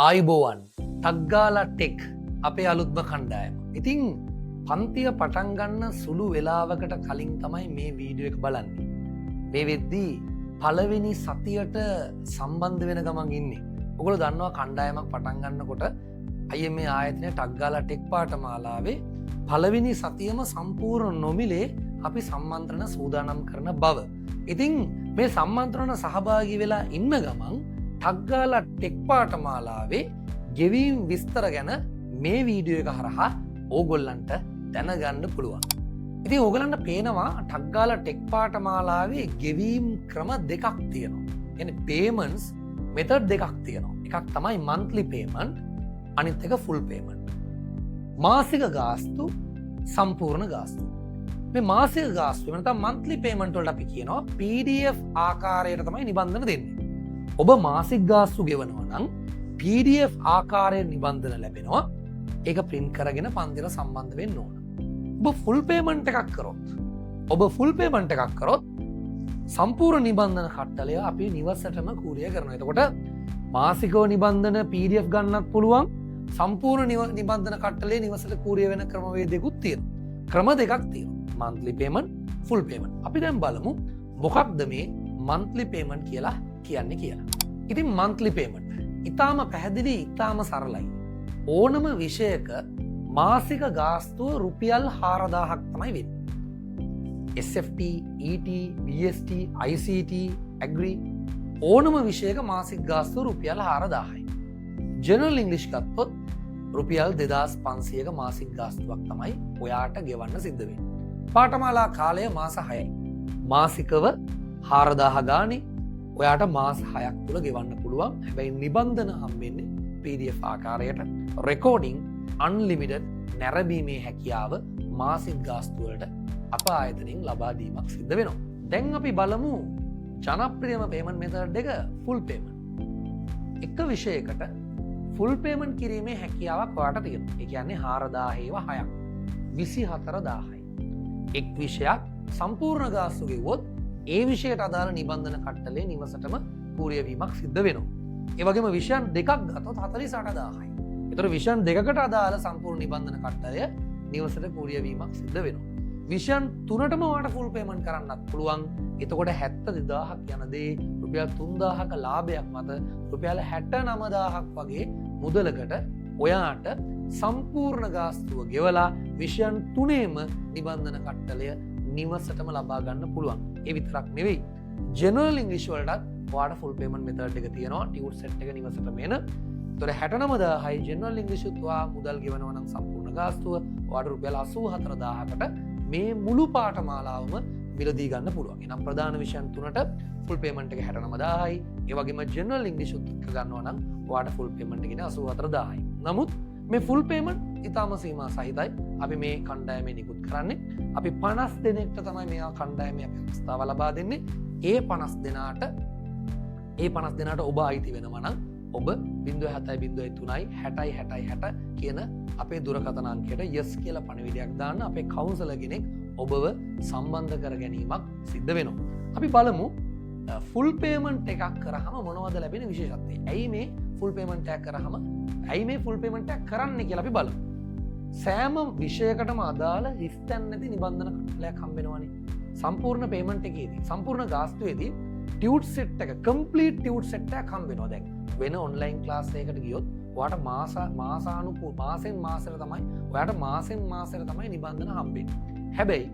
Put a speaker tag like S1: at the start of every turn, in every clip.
S1: ආයිබෝවන් ටක්ගාලා tech අපේ අලුත්ම කණ්ඩායම. ඉතිං පන්තිය පටන්ගන්න සුළු වෙලාවකට කලින් තමයි මේ වීඩියෝ එක බලන්නේ. මේ වෙද්දී පළවෙනි සතියට සම්බන්ධ වෙන ගමන් ඉන්නේ. ඔගොල්ලෝ දන්නවා කණ්ඩායමක් පටන්ගන්නකොට අය මේ ආයතනය ටක්ගාලා ටෙක් පාඨමාලාවේ පළවෙනි සතියම සම්පූර්ණ නොමිලේ අපි සම්මන්ත්‍රණ සූදානම් කරන බව. ඉතිං මේ සම්මන්ත්‍රණ සහභාගී වෙලා ඉන්න ගමන් ටක්ගාලා ටෙක් පාඨමාලාවේ ගෙවීම් විස්තර ගැන මේ වීඩියෝ එක හරහා ඕගොල්ලන්ට දැනගන්න පුළුවන්. ඉතින් ඕගලන්ට පේනවා ටක්ගාලා ටෙක් පාඨමාලාවේ ගෙවීම් ක්‍රම දෙකක් තියෙනවා. يعني payments method දෙකක් තියෙනවා. එකක් තමයි monthly payment, අනිත් එක full payment. මාසික ගාස්තු, සම්පූර්ණ ගාස්තු. මේ මාසික ගාස්තු නැත්නම් monthly payment වලට අපි කියනවා PDF ආකාරයට තමයි නිබන්ධන දෙන්නේ. ඔබ මාසික ගාස්තු ගෙවනවා නම් PDF ආකාරයෙන් නිබන්ධන ලැබෙනවා. ඒක print කරගෙන පන්තියට සම්බන්ධ වෙන්න ඕන. ඔබ full payment එකක් කරොත් සම්පූර්ණ නිබන්ධන කට්ටලය අපි නිවසටම කූරිය කරනවා. එතකොට මාසිකව නිබන්ධන PDF ගන්නත් පුළුවන්. සම්පූර්ණ නිබන්ධන කට්ටලේ නිවසට කූරිය වෙන ක්‍රමවේදයකුත් තියෙනවා. ක්‍රම දෙකක් තියෙනවා. monthly payment, full payment. අපි දැන් බලමු මොකක්ද මේ monthly payment කියලා කියන්නේ කියලා. ඉතින් monthly payment ඉතාම පැහැදිලි, ඉතාම සරලයි. ඕනම විෂයක මාසික ගාස්තුව රුපියල් 4000ක් තමයි වෙන්නේ. SFT, ET, BST, ICT, Agri ඕනම විෂයක මාසික ගාස්තුව රුපියල් 4000යි. ජනරල් ඉංග්‍රීසි ගත්තොත් රුපියල් 2500ක මාසික ගාස්තුවක් තමයි ඔයාට ගෙවන්න සිද්ධ වෙන්නේ. පාඨමාලා කාලය මාස 6යි. මාසිකව 4000 ගානේ ඔයාට මාස 6ක් තුළ ගෙවන්න පුළුවන්. හැබැයි නිබන්ධන හම්බෙන්නේ PDF ආකාරයට. රෙකෝඩින් අන්ලිමිටඩ් නැරඹීමේ හැකියාව මාසික ගාස්තු වලට අප ආයතනයෙන් ලබා දීමක් සිද්ධ වෙනවා. දැන් අපි බලමු ජනප්‍රියම payment method එක full payment. එක විෂයකට full payment කිරීමේ හැකියාවක් ඔයාට තියෙනවා. ඒ කියන්නේ 4000 ඒවා 6ක් 24000යි. එක් විෂයක් සම්පූර්ණ ගාස්තු ගෙවුවොත් ඒ විෂයට අදාළ නිබන්ධන කට්ටලේ නිවසටම කූරිය වීමක් සිද්ධ වෙනවා. ඒ වගේම විෂයන් දෙකක් ගත්තොත් 48000යි. ඒතර විෂයන් දෙකකට අදාළ සම්පූර්ණ නිබන්ධන කට්ටලය නිවසට කූරිය වීමක් සිද්ධ වෙනවා. විෂයන් තුනටම ඔයාලට ෆුල් පේමන්ට් කරන්නත් පුළුවන්. එතකොට 72000ක් යන දේ රුපියල් 3000ක ලාභයක් මත රුපියල් 69000ක් වගේ මුදලකට ඔයාට සම්පූර්ණ ගාස්තුව ගෙවලා විෂයන් තුනේම නිබන්ධන කට්ටලය නිවසටම ලබා ගන්න පුළුවන්. ඒ විතරක් නෙවෙයි. ජනරල් ඉංග්‍රීසි වලටත් ඔයාට ෆුල් පේමන්ට් මෙතඩ් එක තියෙනවා. ටියුට් සෙට් එක නිවසටම එන. ඒතොර 69000යි ජනරල් ඉංග්‍රීසිත් ඔයා මුදල් ගෙවනවා නම් සම්පූර්ණ ගාස්තුව ඔයාට රුපියල් 84000කට මේ මුළු පාඨමාලාවම මිලදී ගන්න පුළුවන්. එනම් ප්‍රධාන විෂයන් තුනට ෆුල් පේමන්ට් එක 69000යි. ඒ වගේම ජනරල් ඉංග්‍රීසිත් එක්ක ගන්නවා නම් ඔයාට ෆුල් පේමන්ට් එක 84000යි. නමුත් මේ ෆුල් පේමන්ට් ඉතාම සීමා සහිතයි. අපි මේ කණ්ඩායමේ නිකුත් කරන්නේ. අපි 50 දෙනෙක්ට තමයි මේ කණ්ඩායමේ අපි අවස්ථාව ලබා දෙන්නේ. ඒ 50 දෙනාට ඔබ අයිති වෙනවා නම් ඔබ 0703 60 60 60 කියන අපේ දුරකථන අංකයට yes කියලා පණිවිඩයක් දාන්න අපේ කවුන්සලර් කෙනෙක් ඔබව සම්බන්ධ කර ගැනීමක් සිද්ධ වෙනවා. අපි බලමු ෆුල් පේමන්ට් එකක් කරාම මොනවද ලැබෙන විශේෂත්වය. ඇයි මේ ෆුල් පේමන්ට් එකක් කරාම ඇයි මේ ෆුල් පේමන්ට් එකක් කරන්නේ කියලා අපි බලමු. සෑම විෂයකටම අදාළ හිස්තැන් නැති නිබන්ධන කට්ටලයක් හම්බ වෙනවනේ. සම්පූර්ණ පේමන්ට් එකේදී සම්පූර්ණ ගාස්තුවේදී ටියුට් සෙට් එක කම්ප්ලීට් ටියුට් සෙට් එකක් හම්බ වෙනවා. දැන් වෙන ඔන්ලයින් ක්ලාස් එකකට ගියොත් ඔයාට මාසෙන් මාසෙට තමයි නිබන්ධන හම්බෙන්නේ. හැබැයි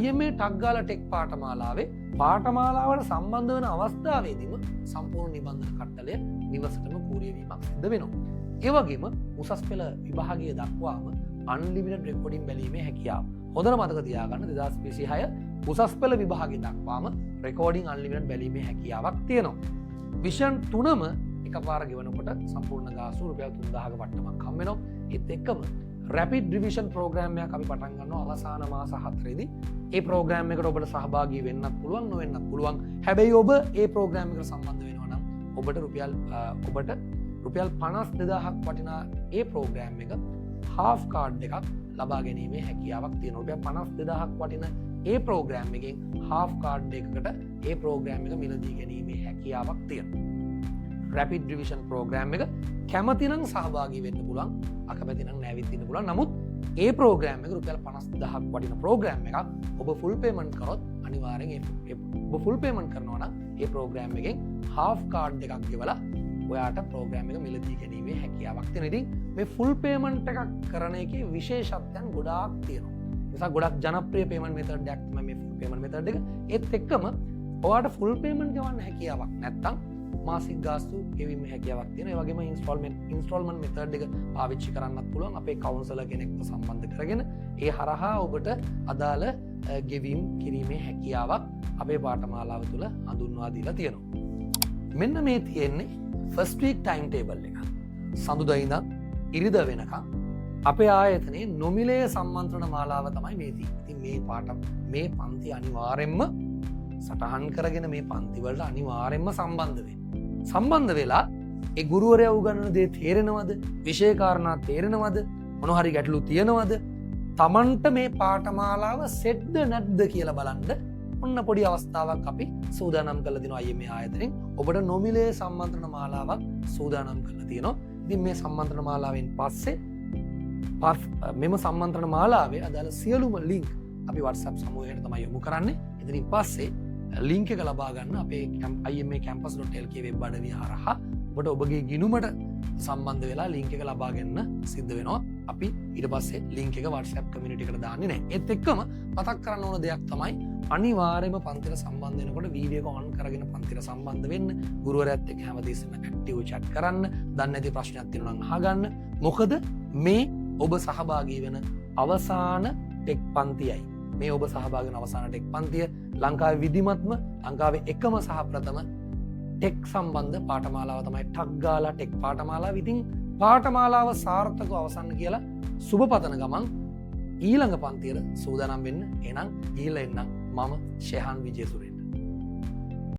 S1: IMA ටක්ගාලා ටෙක් පාඨමාලාවේ පාඨමාලාවට සම්බන්ධ වෙන අවස්ථාවේදීම සම්පූර්ණ නිබන්ධන කට්ටලය නිවසටම කූරිය වීමක් සිද්ධ වෙනවා. ඒ වගේම උසස් පෙළ විභාගය දක්වාම අන්ලිමිටඩ් රෙකෝඩින් බැලීමේ හැකියාව. හොඳට මතක තියාගන්න 2026 උසස් පෙළ විභාගය දක්වාම රෙකෝඩින් අන්ලිමිටඩ් බැලීමේ හැකියාවක් තියෙනවා. විෂන් 3ම එකපාර ගෙවනකොට සම්පූර්ණ ගාස්තු රුපියල් 3000ක වට්ටමක් හම්බ වෙනවා. ඒත් එක්කම රැපිඩ් රිවිෂන් ප්‍රෝග්‍රෑම් එකක් අපි පටන් ගන්නවා අවසාන මාස 4 ඒ ප්‍රෝග්‍රෑම් එකට ඔබට සහභාගී වෙන්නත් පුළුවන්, නොවෙන්නත් පුළුවන්. හැබැයි ඔබ ඒ ප්‍රෝග්‍රෑම් එකට සම්බන්ධ වෙනවා නම් ඔබට රුපියල් 52000ක් වටිනා ඒ ප්‍රෝග්‍රෑම් එක හාෆ් කාඩ් එකක් ලබා ගැනීමේ හැකියාවක් තියෙනවා. රුපියල් 52000ක් වටින ඒ ප්‍රෝග්‍රෑම් එකෙන් හාෆ් කාඩ් එකකට ඒ ප්‍රෝග්‍රෑම් එක මිලදී ගැනීමේ හැකියාවක් තියෙනවා. රැපිඩ් රිවිෂන් ප්‍රෝග්‍රෑම් එක කැමතිනම් සහභාගී වෙන්න පුළුවන් අකමැතිනම් නැවිතින්න පුළුවන්. නමුත් ඒ ප්‍රෝග්‍රෑම් එක රුපියල් 50000ක් වටින ප්‍රෝග්‍රෑම් එකක් ඔබ ෆුල් පේමන්ට් කරොත් අනිවාර්යෙන් ඔබ ෆුල් පේමන්ට් කරනවා නම් ඒ ප්‍රෝග්‍රෑම් එකෙන් half කාඩ් එකක් ගෙවලා ඔයාට ප්‍රෝග්‍රෑම් එක මිලදී ගැනීමේ හැකියාවක් තියෙනවා. ඉතින් මේ ෆුල් පේමන්ට් එකක් කරන එකේ විශේෂත්වයන් ගොඩාක් තියෙනවා. ඒ නිසා ගොඩක් ජනප්‍රිය පේමන්ට් මෙතඩ් එකක් තමයි මේ ෆුල් පේමන්ට් මෙතඩ් එක. ඒත් එක්කම ඔයාට ෆුල් පේමන්ට් ගවන්න හැකියාවක් නැත්නම් මාසික ගාස්තු ගෙවීමේ හැකියාවක් තියෙනවා. ඒ වගේම ඉන්ස්ටෝල්මන්ට් මෙතඩ් එක පාවිච්චි කරන්නත් පුළුවන්. අපේ කවුන්සලර් කෙනෙක්ව සම්බන්ධ කරගෙන ඒ හරහා ඔබට අදාළ ගෙවීම් කිරීමේ හැකියාවක් අපේ පාඨමාලාව තුළ හඳුන්වා දීලා තියෙනවා. මෙන්න මේ තියෙන්නේ ෆස්ට් වීක් ටයිම් ටේබල් එක. සඳුදා ඉඳන් ඉරිදා වෙනකම් අපේ ආයතනයේ නොමිලේ සම්මන්ත්‍රණ මාලාව තමයි මේ තියෙන්නේ. ඉතින් මේ පන්ති අනිවාර්යෙන්ම සටහන් කරගෙන මේ පන්තිවලට අනිවාර්යෙන්ම සම්බන්ධ වෙලා ඒ ගුරුවරයා උගන්වන දේ තේරෙනවද? විෂය කාරණා තේරෙනවද? මොන හරි ගැටලු තියෙනවද? Tamanට මේ පාඨමාලාව සෙට්ද නැද්ද කියලා බලන්න ඔන්න පොඩි අවස්ථාවක් අපි සූදානම් කරලා දිනවා IMA ආයතනයෙන්. ඔබට නොමිලේ සම්මන්ත්‍රණ මාලාවක් සූදානම් කරලා තියෙනවා. ඉතින් මේ සම්මන්ත්‍රණ මාලාවෙන් පස්සේ මෙම සම්මන්ත්‍රණ මාලාවේ අදාළ සියලුම ලින්ක් අපි WhatsApp සමූහයට තමයි යොමු කරන්නේ. ඉතින් පස්සේ ලින්ක් එක ලබා ගන්න අපේ imacampus.lk වෙබ් අඩවිය හරහා ඔබට ඔබගේ ගිණුමට සම්බන්ධ වෙලා ලින්ක් එක ලබා ගන්න සිද්ධ වෙනවා. අපි ඊට පස්සේ ලින්ක් එක WhatsApp කමියුනිටි එකට දාන්නේ නැහැ. ඒත් එක්කම මතක් කරන්න ඕන දෙයක් තමයි අනිවාර්යයෙන්ම පන්තිට සම්බන්ධ වෙනකොට වීඩියෝ එක ඔන් කරගෙන පන්තිට සම්බන්ධ වෙන්න. ගුරුවරයාත් එක්ක හැමදේසෙම ඇක්ටිව් chat කරන්න. දන්නේ නැති ප්‍රශ්නයක් තියෙනවා නම් අහගන්න. මොකද මේ ඔබ සහභාගී වෙන අවසාන ටෙක් පන්තියයි. මේ ඔබ සහභාගී වෙන අවසාන ටෙක් පන්තිය ලංකාවේ විධිමත්ම ලංකාවේ එකම සහ ප්‍රථම ටෙක් සම්බන්ධ පාඨමාලාව තමයි ටක් ගාලා ටෙක් පාඨමාලාව. ඉතින් පාඨමාලාව සාර්ථකව අවසන් කියලා සුබ පතන ගමන් ඊළඟ පන්තියට සූදානම් වෙන්න. එහෙනම් ගිහිල්ලා එන්නම්. මම ෂෙහාන් විජේසුරේ.